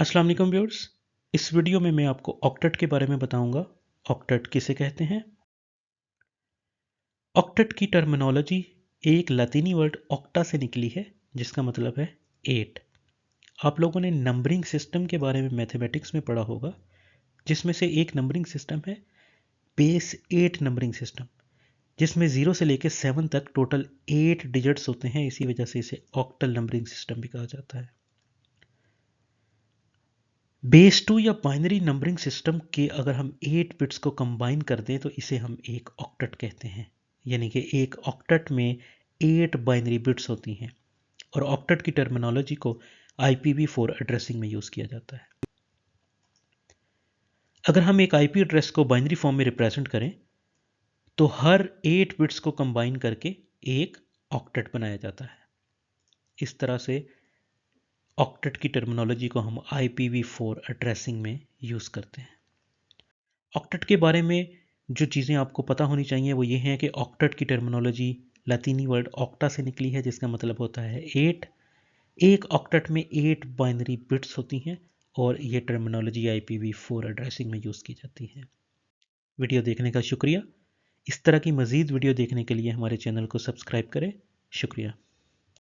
अस्सलाम वालेकुम व्यूअर्स। इस वीडियो में मैं आपको ऑक्टेट के बारे में बताऊंगा। ऑक्टेट किसे कहते हैं। ऑक्टेट की टर्मिनोलॉजी एक लतीनी वर्ड ऑक्टा से निकली है, जिसका मतलब है 8। आप लोगों ने नंबरिंग सिस्टम के बारे में मैथमेटिक्स में पढ़ा होगा, जिसमें से एक नंबरिंग सिस्टम है बेस 8 नंबरिंग सिस्टम, जिसमें 0 से लेकर 7 तक टोटल 8 डिजिट्स होते हैं। इसी वजह से इसे ऑक्टल नंबरिंग सिस्टम भी कहा जाता है। बेस 2 या बाइनरी नंबरिंग सिस्टम के अगर हम 8 बिट्स को कंबाइन कर दें तो इसे हम एक ऑक्टेट कहते हैं। यानी कि एक ऑक्टेट में 8 बाइनरी बिट्स होती हैं और ऑक्टेट की टर्मिनोलॉजी को IPv4 एड्रेसिंग में यूज़ किया जाता है। अगर हम एक IP एड्रेस को बाइनरी फॉर्म में रिप्रेजेंट करें तो हर 8 बिट्स को कंबाइन करके एक ऑक्टेट बनाया जाता है। इस तरह से ऑक्टेट की टर्मिनोलॉजी को हम IPv4 एड्रेसिंग में यूज़ करते हैं। ऑक्टेट के बारे में जो चीज़ें आपको पता होनी चाहिए वो ये हैं कि ऑक्टेट की टर्मिनोलॉजी लतीनी वर्ड ऑक्टा से निकली है, जिसका मतलब होता है 8। एक ऑक्टेट में 8 बाइनरी बिट्स होती हैं और ये टर्मिनोलॉजी IPv4 एड्रेसिंग में यूज़ की जाती है। वीडियो देखने का शुक्रिया। इस तरह की मज़ीद वीडियो देखने के लिए हमारे चैनल को सब्सक्राइब करें। शुक्रिया।